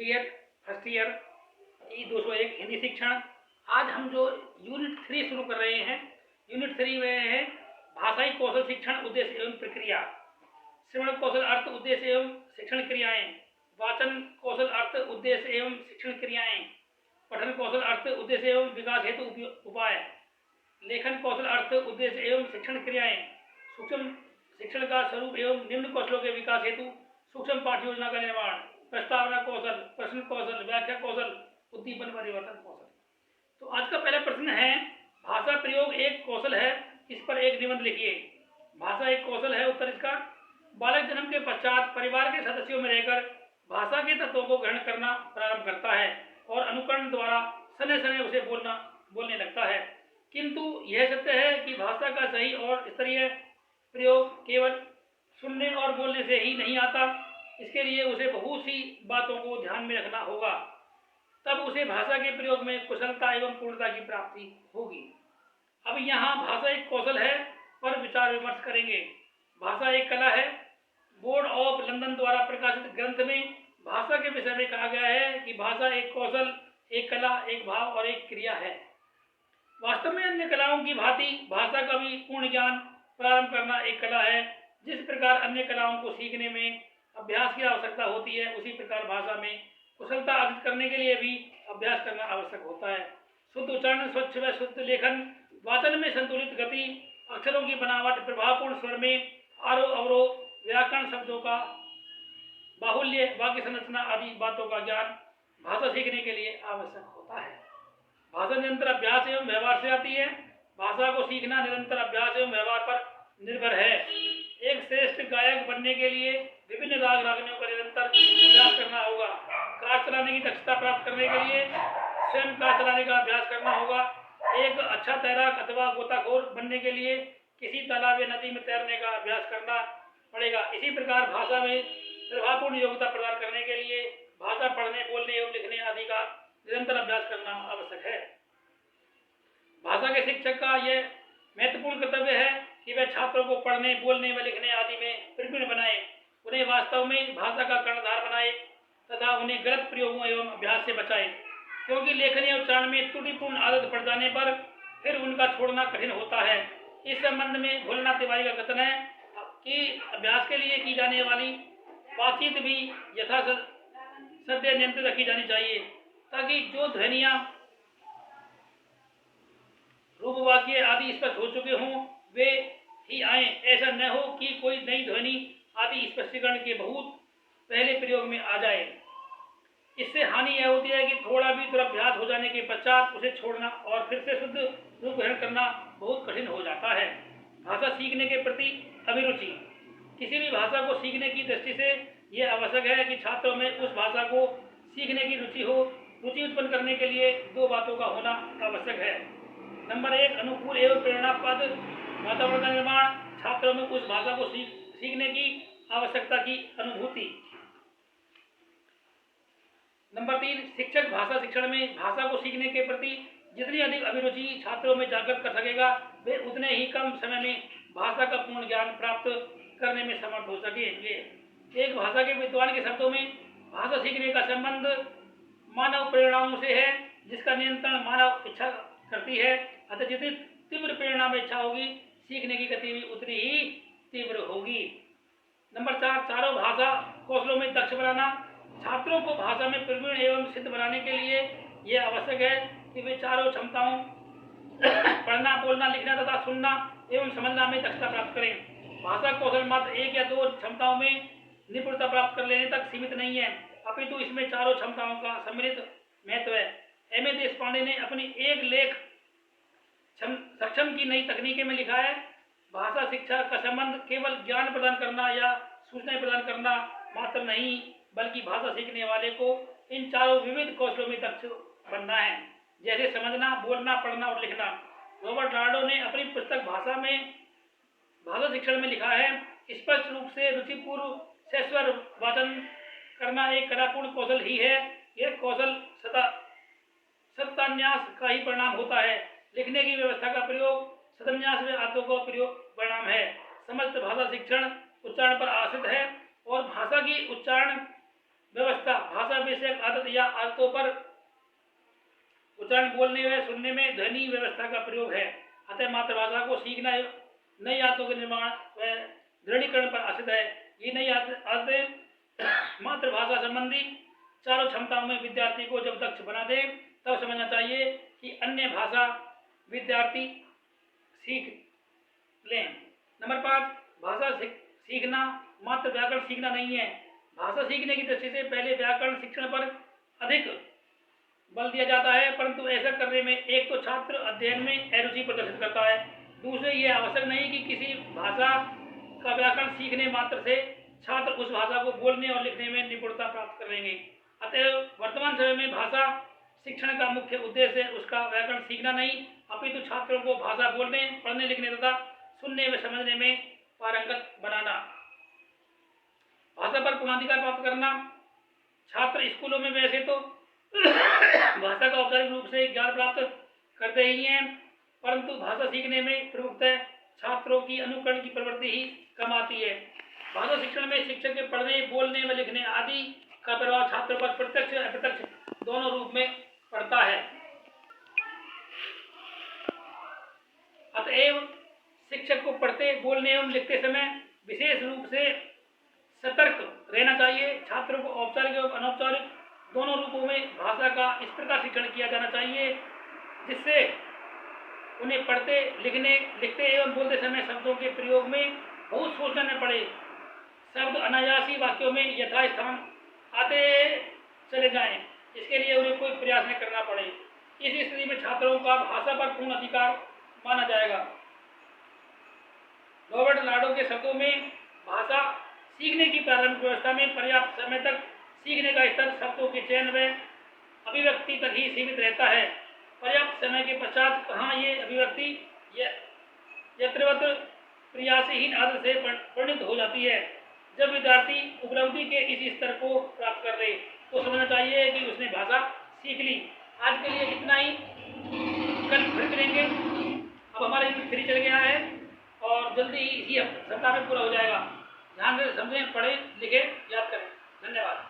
BEd first year E201 Hindi शिक्षण। आज हम जो यूनिट 3 शुरू कर रहे हैं, यूनिट 3 में है भाषाई कौशल शिक्षण उद्देश्य एवं प्रक्रिया, श्रवण कौशल अर्थ उद्देश्य एवं शिक्षण क्रियाएं, वाचन कौशल अर्थ उद्देश्य एवं शिक्षण क्रियाएं, पठन कौशल अर्थ उद्देश्य एवं विकास हेतु उपाय, लेखन कौशल अर्थ उद्देश्य एवं शिक्षण क्रियाएं, सूक्ष्म शिक्षण का स्वरूप एवं निम्न कौशलों के विकास हेतु सूक्ष्म पाठ्य योजना का निर्माण, प्रस्तावना कौशल, प्रश्न कौशल, व्याख्या कौशल, उद्दीपन परिवर्तन कौशल। तो आज का पहला प्रश्न है, भाषा प्रयोग एक कौशल है, इस पर एक निबंध लिखिए। भाषा एक कौशल है, उत्तर इसका बालक जन्म के पश्चात परिवार के सदस्यों में रहकर भाषा के तत्वों को ग्रहण करना प्रारंभ करता है और अनुकरण द्वारा सने सने उसे बोलने लगता है। किंतु यह सत्य है कि भाषा का सही और स्तरीय प्रयोग केवल सुनने और बोलने से ही नहीं आता। इसके लिए उसे बहुत सी बातों को ध्यान में रखना होगा, तब उसे भाषा के प्रयोग में कुशलता एवं पूर्णता की प्राप्ति होगी। अब यहाँ भाषा एक कौशल है पर विचार विमर्श करेंगे। भाषा एक कला है। बोर्ड ऑफ लंदन द्वारा प्रकाशित ग्रंथ में भाषा के विषय में कहा गया है कि भाषा एक कौशल, एक कला, एक भाव और एक क्रिया है। वास्तव में अन्य कलाओं की भांति भाषा का भी पूर्ण ज्ञान प्रारंभ करना एक कला है। जिस प्रकार अन्य कलाओं को सीखने में अभ्यास की आवश्यकता होती है, उसी प्रकार भाषा में कुशलता अर्जित करने के लिए भी अभ्यास करना आवश्यक होता है। शुद्ध उच्चारण, स्वच्छ व शुद्ध लेखन, वाचन में संतुलित गति, अक्षरों की बनावट, प्रभावपूर्ण स्वर में आरोह अवरोह, व्याकरण, शब्दों का बाहुल्य, वाक्य संरचना आदि बातों का ज्ञान भाषा सीखने के लिए आवश्यक होता है। भाषा निरंतर अभ्यास एवं व्यवहार से आती है। भाषा को सीखना निरंतर अभ्यास एवं व्यवहार पर निर्भर है। एक श्रेष्ठ गायक बनने के लिए विभिन्न राग रागनियों का निरंतर अभ्यास करना होगा। कार चलाने की दक्षता प्राप्त करने के लिए स्वयं कार चलाने का अभ्यास करना होगा। एक अच्छा तैराक अथवा गोताखोर बनने के लिए किसी तालाब या नदी में तैरने का अभ्यास करना पड़ेगा। इसी प्रकार भाषा में प्रभावपूर्ण योग्यता प्रदान करने के लिए भाषा पढ़ने, बोलने एवं लिखने आदि का निरंतर अभ्यास करना आवश्यक है। भाषा के शिक्षक का यह महत्वपूर्ण कर्तव्य है कि वह छात्रों को पढ़ने, बोलने व लिखने आदि में प्रवीण बनाए, उन्हें वास्तव में भाषा का कर्णधार बनाए तथा उन्हें गलत प्रयोगों एवं अभ्यास से बचाए, क्योंकि लेखन या उच्चारण में त्रुटिपूर्ण आदत पड़ जाने पर फिर उनका छोड़ना कठिन होता है। इस संबंध में भोलेनाथ तिवारी का कथन है कि अभ्यास के लिए की जाने वाली बातचीत भी यथासत्य नियंत्रित रखी जानी चाहिए, ताकि जो ध्वनियां, रूप, वाक्य आदि स्पष्ट हो चुके हों वे ही आए। ऐसा न हो कि कोई नई ध्वनि आदि स्पष्टीकरण के बहुत पहले प्रयोग में आ जाए। इससे हानि यह होती है कि थोड़ा भी दुरभ्यास हो जाने के पश्चात उसे छोड़ना और फिर से शुद्ध रूप ग्रहण करना बहुत कठिन हो जाता है। भाषा सीखने के प्रति अभिरुचि। किसी भी भाषा को सीखने की दृष्टि से यह आवश्यक है कि छात्रों में उस भाषा को सीखने की रुचि हो। रुचि उत्पन्न करने के लिए दो बातों का होना आवश्यक है। नंबर 1, अनुकूल एवं प्रेरणापद वातावरण का निर्माण। छात्रों में उस भाषा को सीखने की आवश्यकता की अनुभूति। नंबर 3, शिक्षक भाषा शिक्षण में भाषा को सीखने के प्रति जितनी अधिक अभिरुचि छात्रों में जागृत कर सकेगा, वे उतने ही कम समय में भाषा का पूर्ण ज्ञान प्राप्त करने में समर्थ हो सकेंगे। एक भाषा के विद्वान के शब्दों में भाषा सीखने का संबंध मानव प्रेरणाओं से है, जिसका नियंत्रण मानव इच्छा करती है। अतः जितनी तीव्र प्रेरणा में इच्छा होगी, सीखने की गति भी उतनी ही तीव्र होगी। नंबर 4, चारों भाषा कौशलों में दक्ष बनाना। छात्रों को भाषा में प्रवीण एवं सिद्ध बनाने के लिए यह आवश्यक है कि वे चारों क्षमताओं पढ़ना, बोलना, लिखना तथा सुनना एवं समझना में दक्षता प्राप्त करें। भाषा कौशल मात्र 1 या 2 क्षमताओं में निपुणता प्राप्त कर लेने तक सीमित नहीं है, अपितु इसमें चारों क्षमताओं का सम्मिलित महत्व है। M.A. देशपांडे ने अपनी एक लेख सक्षम की नई तकनीकें में लिखा है, भाषा शिक्षा का संबंध केवल ज्ञान प्रदान करना या सूचनाएं प्रदान करना मात्र नहीं, बल्कि भाषा सीखने वाले को इन चारों विविध कौशलों में दक्ष बनना है, जैसे समझना, बोलना, पढ़ना और लिखना। रॉबर्ट लार्डो ने अपनी पुस्तक भाषा शिक्षण में लिखा है, स्पष्ट रूप से रुचिपूर्व सस्वर वाचन करना एक कलापूर्ण कौशल ही है। यह कौशल सत्तान्यास का ही परिणाम होता है। लिखने की व्यवस्था का प्रयोग सदन्यास में आत्मों का प्रयोग परिणाम है। समस्त भाषा शिक्षण उच्चारण पर आश्रित है और भाषा की उच्चारण व्यवस्था, भाषा विषयक आदत या आदतों पर उच्चारण, बोलने व सुनने में ध्वनि व्यवस्था का प्रयोग है। अतः मातृभाषा को सीखना नई आदतों के निर्माण व दृढ़ीकरण पर आश्रित है। ये नई आदतें मातृभाषा संबंधी चारों क्षमताओं में विद्यार्थी को जब दक्ष बना दे तब समझना चाहिए कि अन्य भाषा विद्यार्थी सीख लें। नंबर 5, भाषा सीखना मात्र व्याकरण सीखना नहीं है। भाषा सीखने की दृष्टि से पहले व्याकरण शिक्षण पर अधिक बल दिया जाता है, परंतु ऐसा करने में एक तो छात्र अध्ययन में अरुचि प्रदर्शित करता है, दूसरे ये आवश्यक नहीं कि किसी भाषा का व्याकरण सीखने मात्र से छात्र उस भाषा को बोलने और लिखने में निपुणता प्राप्त कर लेंगे। अतः वर्तमान समय में भाषा शिक्षण का मुख्य उद्देश्य उसका व्याकरण सीखना नहीं, अपितु छात्रों को भाषा बोलने, पढ़ने, लिखने तथा सुनने व समझने में पारंगत बनाना। भाषा पर पूर्णाधिकार प्राप्त करना। छात्र स्कूलों में वैसे तो भाषा का औपचारिक रूप से ज्ञान प्राप्त करते ही हैं, परंतु भाषा सीखने में प्रमुखतः छात्रों की अनुकरण की प्रवृत्ति ही कम आती है। भाषा शिक्षण में शिक्षक के पढ़ने, बोलने व लिखने आदि का प्रभाव छात्रों पर प्रत्यक्ष अप्रत्यक्ष दोनों रूप में पड़ता है। अतएव शिक्षक को पढ़ते, बोलने एवं लिखते समय विशेष रूप से सतर्क रहना चाहिए। छात्रों को औपचारिक एवं अनौपचारिक दोनों रूपों में भाषा का इस प्रकार शिक्षण किया जाना चाहिए जिससे उन्हें पढ़ते, लिखते एवं बोलते समय शब्दों के प्रयोग में बहुत सोचना न पड़े। शब्द अनायासी वाक्यों में यथास्थान आते चले जाएं, इसके लिए उन्हें कोई प्रयास न करना पड़े। इस स्थिति में छात्रों का भाषा पर पूर्ण अधिकार माना जाएगा। रॉबर्ट लाडो के शब्दों में भाषा सीखने की प्रारंभिक व्यवस्था में पर्याप्त समय तक सीखने का स्तर शब्दों के चयन व अभिव्यक्ति तक ही सीमित रहता है। पर्याप्त समय के पश्चात कहाँ ये अभिव्यक्ति यत्रवत्र प्रयासहीन आदत से परिणित हो जाती है। जब विद्यार्थी उपलब्धि के इस स्तर को प्राप्त कर ले तो समझना चाहिए कि उसने भाषा सीख ली। आज के लिए इतना ही, कल फिर मिलेंगे। अब हमारा यूनिट 3 चल गया है और जल्दी ही सप्ताह में पूरा हो जाएगा। ध्यान से समझें, पढ़ें, लिखें, याद करें। धन्यवाद।